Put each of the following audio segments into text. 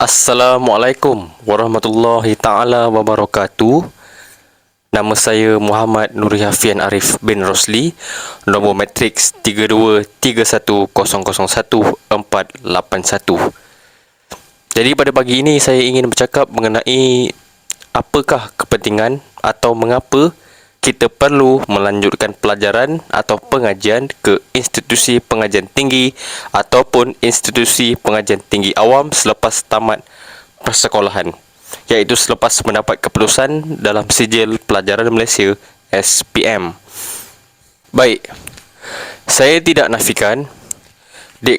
Assalamualaikum warahmatullahi taala wabarakatuh. Nama saya Muhammad Nuri Hafian Arif bin Rosli. Nombor matriks 3231001481. Jadi pada pagi ini saya ingin bercakap mengenai apakah kepentingan atau mengapa kita perlu melanjutkan pelajaran atau pengajian ke institusi pengajian tinggi ataupun institusi pengajian tinggi awam selepas tamat persekolahan, iaitu selepas mendapat keputusan dalam Sijil Pelajaran Malaysia SPM. Baik, saya tidak nafikan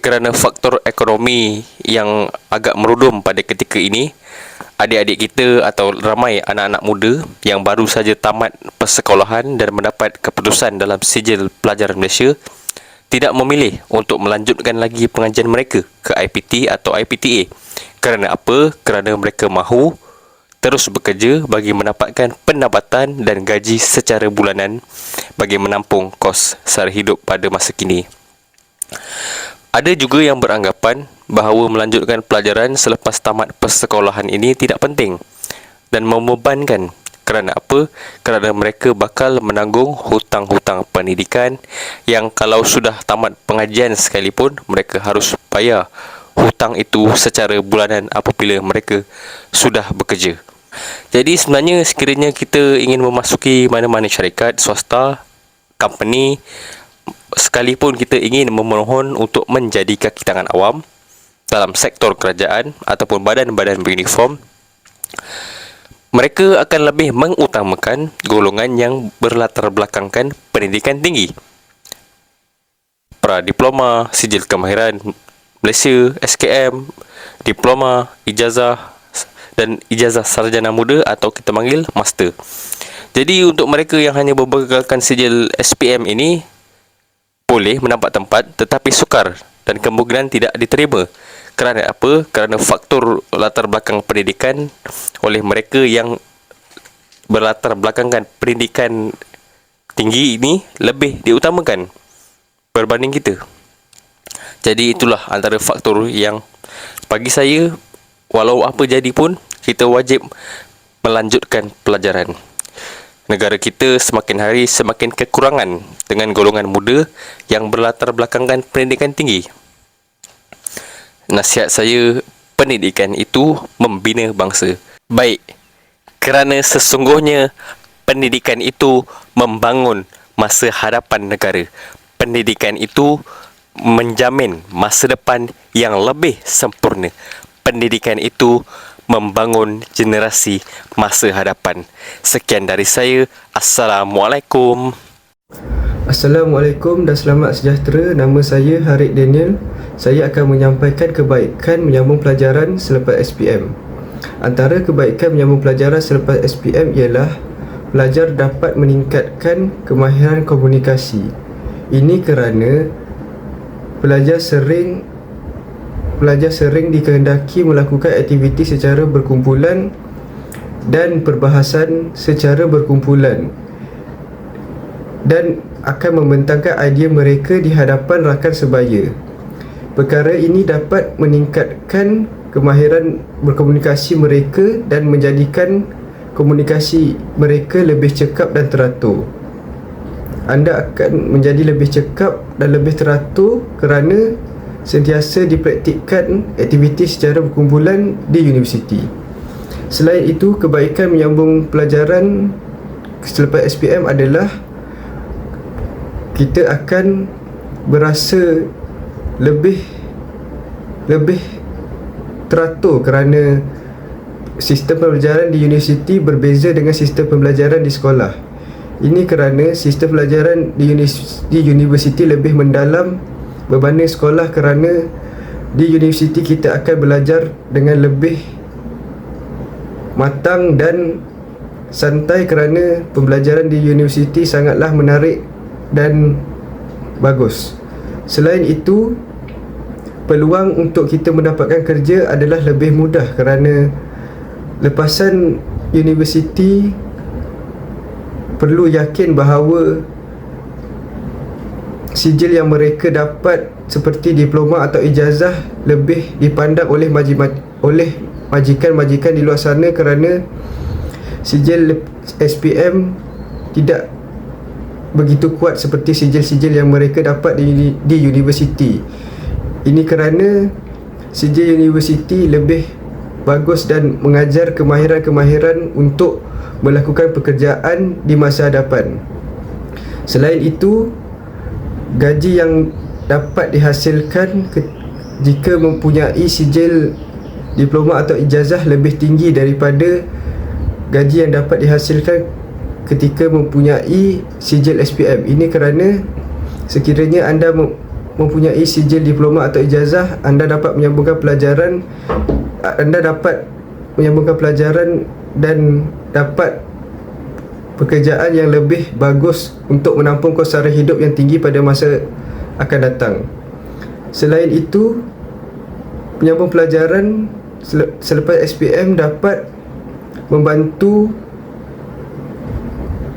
kerana faktor ekonomi yang agak merudum pada ketika ini, adik-adik kita atau ramai anak-anak muda yang baru saja tamat persekolahan dan mendapat keputusan dalam Sijil Pelajaran Malaysia tidak memilih untuk melanjutkan lagi pengajian mereka ke IPT atau IPTA. Kerana apa? Kerana mereka mahu terus bekerja bagi mendapatkan pendapatan dan gaji secara bulanan bagi menampung kos sara hidup pada masa kini. Ada juga yang beranggapan bahawa melanjutkan pelajaran selepas tamat persekolahan ini tidak penting dan membebankan. Kerana apa? Kerana mereka bakal menanggung hutang-hutang pendidikan yang kalau sudah tamat pengajian sekalipun, mereka harus bayar hutang itu secara bulanan apabila mereka sudah bekerja. Jadi sebenarnya sekiranya kita ingin memasuki mana-mana syarikat, swasta, company, sekalipun kita ingin memohon untuk menjadi kaki tangan awam dalam sektor kerajaan ataupun badan-badan beruniform, mereka akan lebih mengutamakan golongan yang berlatar belakangkan pendidikan tinggi. Pra-diploma, Sijil Kemahiran Malaysia, SKM, diploma, ijazah dan ijazah sarjana muda atau kita panggil master. Jadi untuk mereka yang hanya berbekalkan Sijil SPM ini boleh mendapat tempat tetapi sukar dan kemungkinan tidak diterima. Kerana apa? Kerana faktor latar belakang pendidikan oleh mereka yang berlatar belakangkan pendidikan tinggi ini lebih diutamakan berbanding kita. Jadi itulah antara faktor yang bagi saya, walau apa jadi pun, kita wajib melanjutkan pelajaran. Negara kita semakin hari semakin kekurangan dengan golongan muda yang berlatar belakangkan pendidikan tinggi. Nasihat saya, pendidikan itu membina bangsa. Baik, kerana sesungguhnya pendidikan itu membangun masa hadapan negara. Pendidikan itu menjamin masa depan yang lebih sempurna. Pendidikan itu membangun generasi masa hadapan. Sekian dari saya. Assalamualaikum. Assalamualaikum dan selamat sejahtera. Nama saya Harid Daniel. Saya akan menyampaikan kebaikan menyambung pelajaran selepas SPM. Antara kebaikan menyambung pelajaran selepas SPM ialah pelajar dapat meningkatkan kemahiran komunikasi. Ini kerana pelajar sering dikehendaki melakukan aktiviti secara berkumpulan dan perbahasan secara berkumpulan dan akan membentangkan idea mereka di hadapan rakan sebaya. Perkara ini dapat meningkatkan kemahiran berkomunikasi mereka dan menjadikan komunikasi mereka lebih cekap dan teratur. Anda akan menjadi lebih cekap dan lebih teratur kerana sentiasa dipraktikkan aktiviti secara berkumpulan di universiti. Selain itu, kebaikan menyambung pelajaran selepas SPM adalah kita akan berasa lebih teratur kerana sistem pembelajaran di universiti berbeza dengan sistem pembelajaran di sekolah. Ini kerana sistem pelajaran di universiti lebih mendalam berbanding sekolah, kerana di universiti kita akan belajar dengan lebih matang dan santai kerana pembelajaran di universiti sangatlah menarik dan bagus. Selain itu, peluang untuk kita mendapatkan kerja adalah lebih mudah kerana lepasan universiti perlu yakin bahawa sijil yang mereka dapat seperti diploma atau ijazah lebih dipandang oleh majikan-majikan di luar sana kerana sijil SPM tidak begitu kuat seperti sijil-sijil yang mereka dapat di universiti. Ini kerana sijil universiti lebih bagus dan mengajar kemahiran-kemahiran untuk melakukan pekerjaan di masa hadapan. Selain itu, gaji yang dapat dihasilkan jika mempunyai sijil diploma atau ijazah lebih tinggi daripada gaji yang dapat dihasilkan ketika mempunyai sijil SPM. Ini kerana sekiranya anda mempunyai sijil diploma atau ijazah, anda dapat menyambungkan pelajaran dan dapat pekerjaan yang lebih bagus untuk menampung kos sara hidup yang tinggi pada masa akan datang. Selain itu, penyambung pelajaran selepas SPM dapat membantu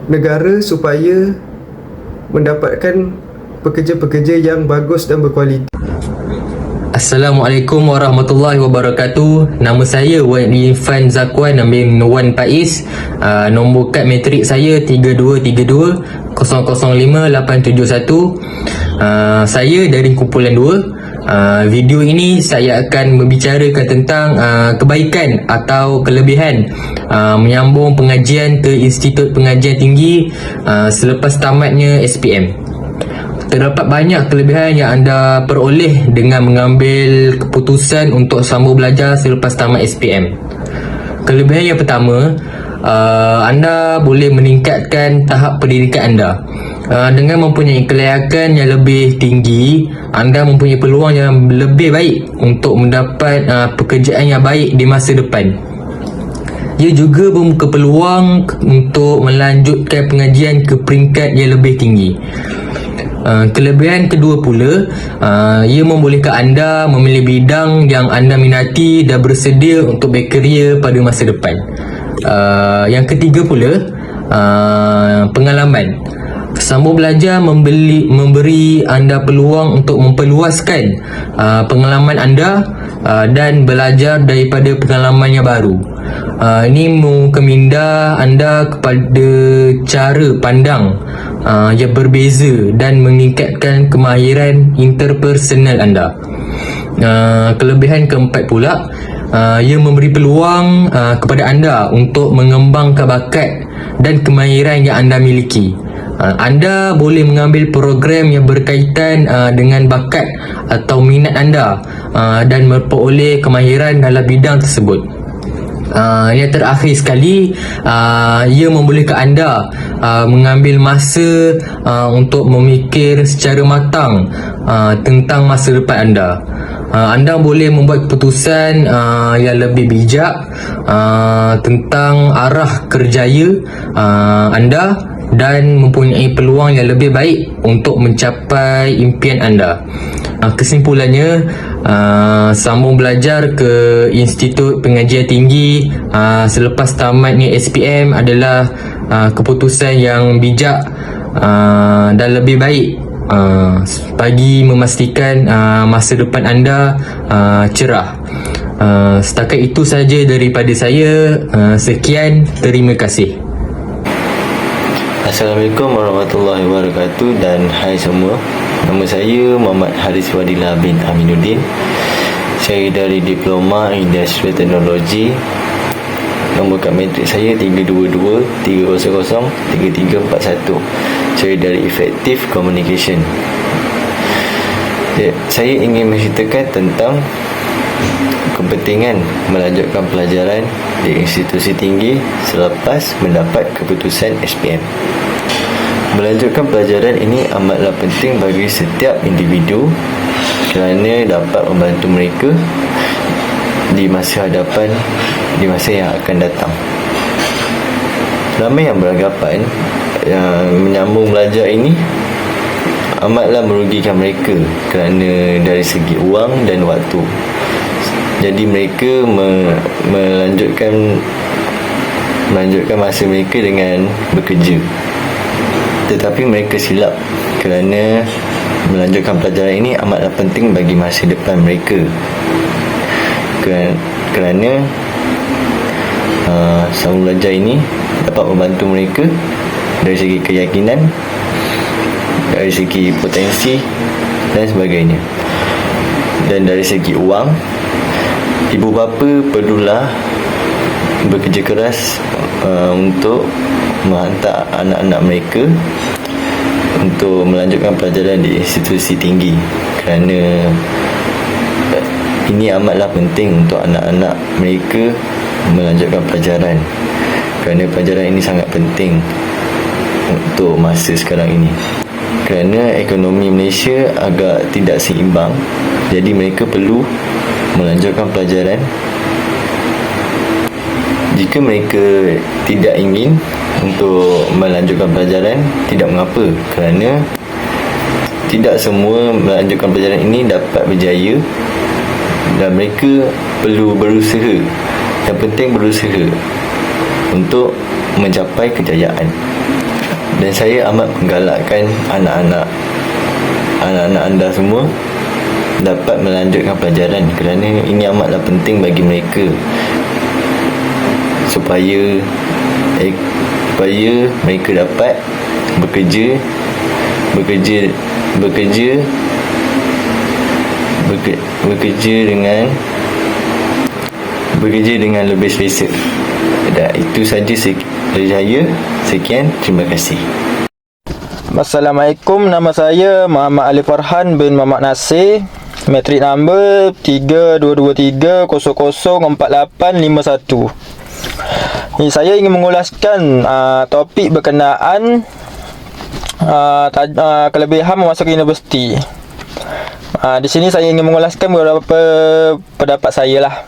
negara supaya mendapatkan pekerja-pekerja yang bagus dan berkualiti. Assalamualaikum warahmatullahi wabarakatuh. Nama saya Wan Irfan Zakwan bin Wan Faiz. Nombor kad matrik saya 3232 005 871. Saya dari kumpulan 2. Video ini saya akan membicarakan tentang kebaikan atau kelebihan menyambung pengajian ke Institut Pengajian Tinggi selepas tamatnya SPM. Terdapat banyak kelebihan yang anda peroleh dengan mengambil keputusan untuk sambung belajar selepas tamat SPM. Kelebihan yang pertama, anda boleh meningkatkan tahap pendidikan anda. Dengan mempunyai kelayakan yang lebih tinggi, anda mempunyai peluang yang lebih baik untuk mendapat pekerjaan yang baik di masa depan. Ia juga membuka peluang untuk melanjutkan pengajian ke peringkat yang lebih tinggi. Kelebihan kedua pula, ia membolehkan anda memilih bidang yang anda minati dan bersedia untuk berkarier pada masa depan. Yang ketiga pula, pengalaman. Sambung belajar memberi anda peluang untuk memperluaskan pengalaman anda dan belajar daripada pengalaman yang baru. Ini membuka minda anda kepada cara pandang yang berbeza dan meningkatkan kemahiran interpersonal anda. Kelebihan keempat pula, ia memberi peluang kepada anda untuk mengembangkan bakat dan kemahiran yang anda miliki. Anda boleh mengambil program yang berkaitan dengan bakat atau minat anda dan memperoleh kemahiran dalam bidang tersebut. Yang terakhir sekali, ia membolehkan anda mengambil masa untuk memikir secara matang tentang masa depan anda. Anda boleh membuat keputusan yang lebih bijak tentang arah kerjaya anda dan mempunyai peluang yang lebih baik untuk mencapai impian anda. Kesimpulannya, sambung belajar ke Institut Pengajian Tinggi selepas tamatnya SPM adalah keputusan yang bijak dan lebih baik bagi memastikan masa depan anda cerah. Setakat itu saja daripada saya. Sekian, terima kasih. Assalamualaikum warahmatullahi wabarakatuh dan hai semua. Nama saya Muhammad Haris Wadillah bin Aminuddin. Saya dari Diploma Industrial Teknologi. Nombor kad matrik saya 322 300 3341. Saya dari Effective Communication. Saya ingin menceritakan tentang kepentingan melanjutkan pelajaran di institusi tinggi selepas mendapat keputusan SPM. Melanjutkan pelajaran ini amatlah penting bagi setiap individu kerana dapat membantu mereka di masa hadapan, di masa yang akan datang. Ramai yang beranggapan yang menyambung belajar ini amatlah merugikan mereka kerana dari segi wang dan waktu. Jadi mereka melanjutkan masa mereka dengan bekerja. Tetapi mereka silap kerana melanjutkan pelajaran ini amatlah penting bagi masa depan mereka. Kerana sambung belajar ini dapat membantu mereka dari segi keyakinan, dari segi potensi dan sebagainya. Dan dari segi uang, ibu bapa perlulah bekerja keras untuk menghantar anak-anak mereka untuk melanjutkan pelajaran di institusi tinggi, kerana ini amatlah penting untuk anak-anak mereka melanjutkan pelajaran, kerana pelajaran ini sangat penting untuk masa sekarang ini. Kerana ekonomi Malaysia agak tidak seimbang, jadi mereka perlu melanjutkan pelajaran. Jika mereka tidak ingin untuk melanjutkan pelajaran, tidak mengapa, kerana tidak semua melanjutkan pelajaran ini dapat berjaya dan mereka perlu berusaha. Yang penting berusaha untuk mencapai kejayaan. Dan saya amat menggalakkan anak-anak anda semua dapat melanjutkan pelajaran, kerana ini amatlah penting bagi mereka supaya mereka dapat bekerja dengan lebih selesa. Dan itu saja dari saya. Sekian, terima kasih. Assalamualaikum, nama saya Muhammad Ali Farhan bin Muhammad Nasir. Matrik number 3223004851. Saya ingin mengulaskan topik berkenaan kelebihan memasuki universiti. Di sini saya ingin mengulaskan beberapa pendapat saya lah.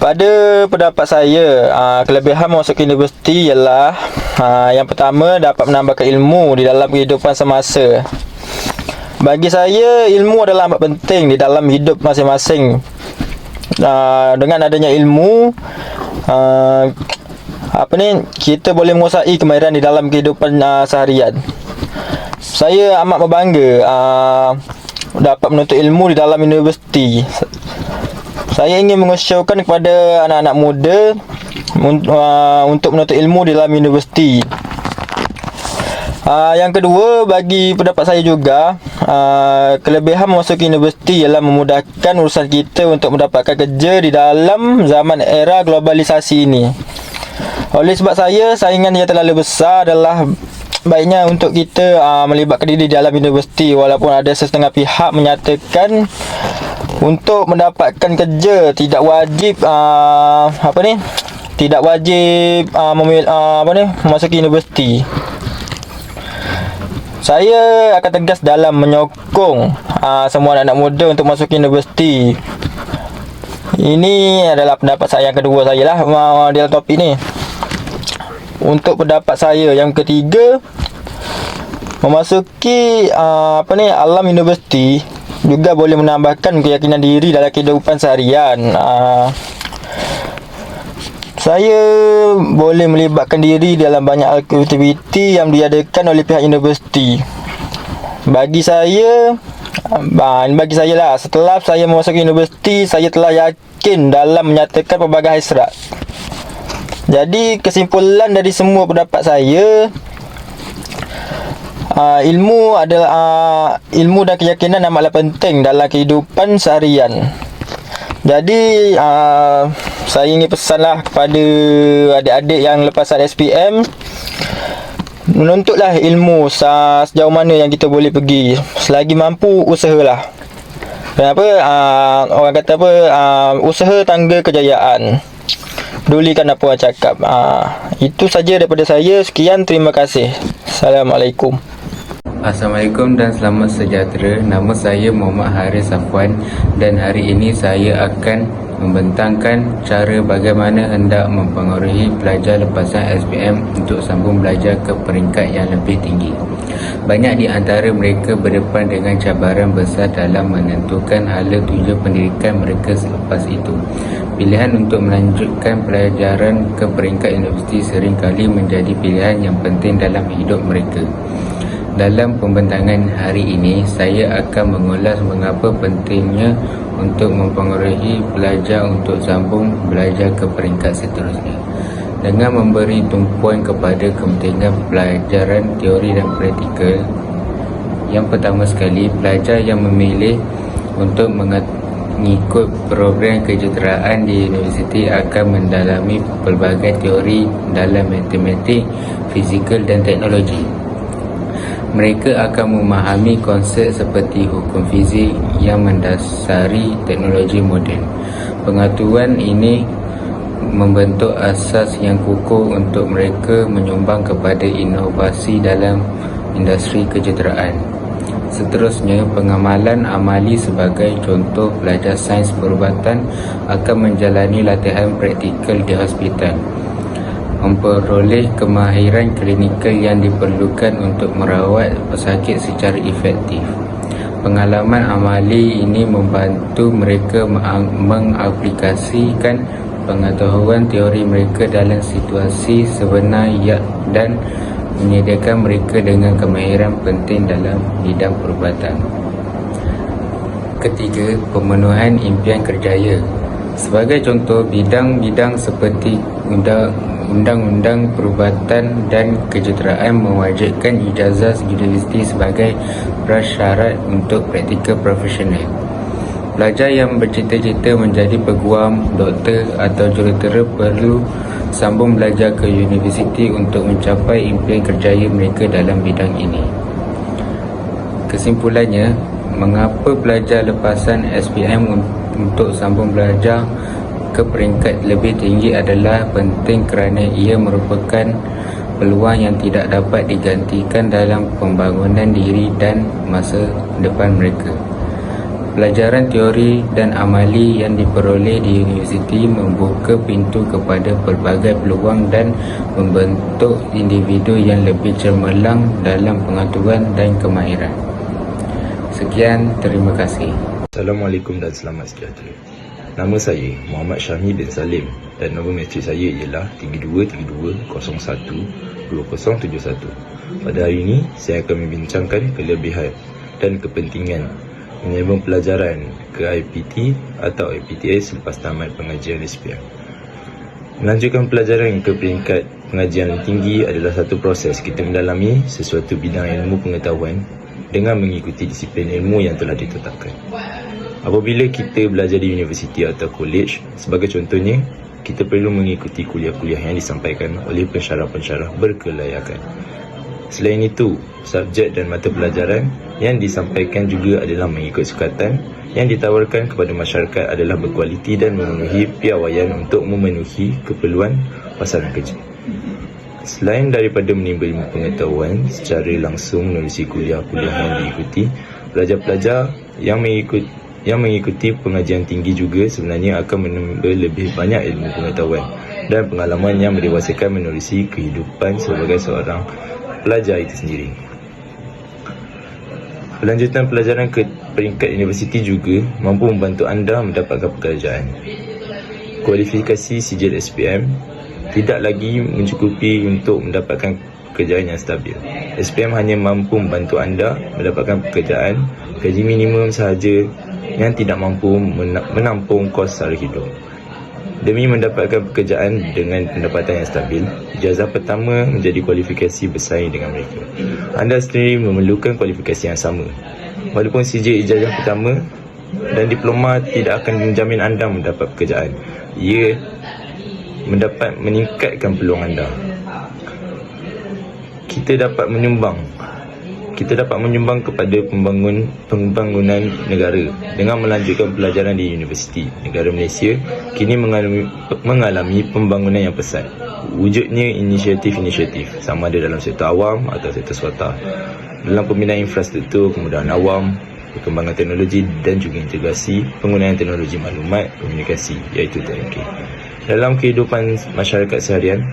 Pada pendapat saya, kelebihan masuk universiti ialah yang pertama, dapat menambahkan ilmu di dalam kehidupan semasa. Bagi saya, ilmu adalah amat penting di dalam hidup masing-masing. Dengan adanya ilmu, kita boleh menguasai kemahiran di dalam kehidupan seharian. Saya amat berbangga dapat menuntut ilmu di dalam universiti. Saya ingin mengusulkan kepada anak-anak muda untuk menuntut ilmu di dalam universiti. Yang kedua, bagi pendapat saya juga, kelebihan memasuki universiti ialah memudahkan urusan kita untuk mendapatkan kerja di dalam zaman era globalisasi ini. Oleh sebab saingan yang terlalu besar adalah baiknya untuk kita melibatkan diri dalam universiti, walaupun ada setengah pihak menyatakan untuk mendapatkan kerja tidak wajib memasuki universiti. Saya akan tegas dalam menyokong semua anak-anak muda untuk masuk universiti. Ini adalah pendapat saya yang kedua saya lah dalam topik ni. Untuk pendapat saya yang ketiga, memasuki alam universiti juga boleh menambahkan keyakinan diri dalam kehidupan seharian. Saya boleh melibatkan diri dalam banyak aktiviti yang diadakan oleh pihak universiti. Bagi saya lah, setelah saya memasuki universiti, saya telah yakin dalam menyatakan pelbagai hasrat. Jadi kesimpulan dari semua pendapat saya, ilmu dan keyakinan amatlah penting dalam kehidupan seharian. Jadi saya ingin pesanlah kepada adik-adik yang lepasan SPM, menuntutlah ilmu sejauh mana yang kita boleh pergi. Selagi mampu, usahalah. Kenapa? Orang kata usaha tangga kejayaan. Pedulikan apa orang cakap. Itu saja daripada saya. Sekian, terima kasih. Assalamualaikum. Assalamualaikum dan selamat sejahtera. Nama saya Muhammad Haris Safwan dan hari ini saya akan membentangkan cara bagaimana hendak mempengaruhi pelajar lepasan SPM untuk sambung belajar ke peringkat yang lebih tinggi. Banyak di antara mereka berdepan dengan cabaran besar dalam menentukan hala tujuan pendidikan mereka selepas itu. Pilihan untuk melanjutkan pelajaran ke peringkat universiti seringkali menjadi pilihan yang penting dalam hidup mereka. Dalam pembentangan hari ini, saya akan mengulas mengapa pentingnya untuk mempengaruhi pelajar untuk sambung belajar ke peringkat seterusnya. Dengan memberi tumpuan kepada kepentingan pelajaran teori dan praktikal, yang pertama sekali, pelajar yang memilih untuk mengikut program kejuruteraan di universiti akan mendalami pelbagai teori dalam matematik, fizikal dan teknologi. Mereka akan memahami konsep seperti hukum fizik yang mendasari teknologi moden. Pengetahuan ini membentuk asas yang kukuh untuk mereka menyumbang kepada inovasi dalam industri kejuruteraan. Seterusnya, pengamalan amali sebagai contoh pelajar sains perubatan akan menjalani latihan praktikal di hospital, memperoleh kemahiran klinikal yang diperlukan untuk merawat pesakit secara efektif. Pengalaman amali ini membantu mereka mengaplikasikan pengetahuan teori mereka dalam situasi sebenar dan menyediakan mereka dengan kemahiran penting dalam bidang perubatan. Ketiga, pemenuhan impian kerjaya. Sebagai contoh, bidang-bidang seperti undang-undang perubatan dan kejuruteraan mewajibkan ijazah universiti sebagai prasyarat untuk praktikal profesional. Pelajar yang bercita-cita menjadi peguam, doktor atau jurutera perlu sambung belajar ke universiti untuk mencapai impian kerjaya mereka dalam bidang ini. Kesimpulannya, mengapa pelajar lepasan SPM untuk sambung belajar ke peringkat lebih tinggi adalah penting kerana ia merupakan peluang yang tidak dapat digantikan dalam pembangunan diri dan masa depan mereka. Pelajaran teori dan amali yang diperoleh di universiti membuka pintu kepada pelbagai peluang dan membentuk individu yang lebih cemerlang dalam pengetahuan dan kemahiran. Sekian, terima kasih. Assalamualaikum dan selamat sejahtera. Nama saya Muhammad Syahmi bin Salim dan nombor matrik saya ialah 3232012071. Pada hari ini, saya akan membincangkan kelebihan dan kepentingan menyambung pelajaran ke IPT atau IPTS selepas tamat pengajian SPM. Melanjutkan pelajaran ke peringkat pengajian tinggi adalah satu proses kita mendalami sesuatu bidang ilmu pengetahuan dengan mengikuti disiplin ilmu yang telah ditetapkan. Apabila kita belajar di universiti atau college, sebagai contohnya, kita perlu mengikuti kuliah-kuliah yang disampaikan oleh pensyarah-pensyarah berkelayakan. Selain itu, subjek dan mata pelajaran yang disampaikan juga adalah mengikut sukatan yang ditawarkan kepada masyarakat adalah berkualiti dan memenuhi piawaian untuk memenuhi keperluan pasaran kerja. Selain daripada menimba ilmu pengetahuan secara langsung menerusi kuliah-kuliah yang diikuti, pelajar-pelajar yang mengikuti pengajian tinggi juga sebenarnya akan menimba lebih banyak ilmu pengetahuan dan pengalaman yang mendewasakan menerusi kehidupan sebagai seorang pelajar itu sendiri. Pelanjutan pelajaran ke peringkat universiti juga mampu membantu anda mendapatkan pekerjaan. Kualifikasi sijil SPM tidak lagi mencukupi untuk mendapatkan pekerjaan yang stabil. SPM hanya mampu membantu anda mendapatkan pekerjaan gaji minimum sahaja yang tidak mampu menampung kos sara hidup. Demi mendapatkan pekerjaan dengan pendapatan yang stabil, ijazah pertama menjadi kualifikasi bersaing dengan mereka. Anda sendiri memerlukan kualifikasi yang sama. Walaupun sijil ijazah pertama dan diploma tidak akan menjamin anda mendapat pekerjaan, ia mendapat meningkatkan peluang anda. Kita dapat menyumbang kepada pembangunan negara dengan melanjutkan pelajaran di universiti. Negara Malaysia kini mengalami pembangunan yang pesat. Wujudnya inisiatif-inisiatif sama ada dalam sektor awam atau sektor swasta, dalam pembinaan infrastruktur, kemudahan awam, perkembangan teknologi dan juga integrasi penggunaan teknologi maklumat komunikasi iaitu TMK dalam kehidupan masyarakat seharian.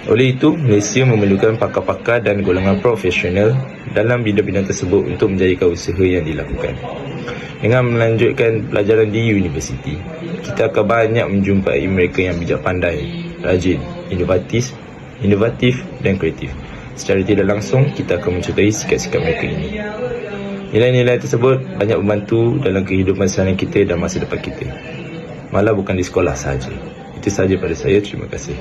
Oleh itu, Malaysia memerlukan pakar-pakar dan golongan profesional dalam bidang-bidang tersebut untuk menjadikan usaha yang dilakukan. Dengan melanjutkan pelajaran di universiti, kita akan banyak menjumpai mereka yang bijak pandai, rajin, inovatif dan kreatif. secara tidak langsung kita akan mencintai sikap-sikap mereka ini. Nilai-nilai tersebut banyak membantu dalam kehidupan seharian kita dan masa depan kita. Malah bukan di sekolah sahaja. Itu sahaja pada saya. Terima kasih.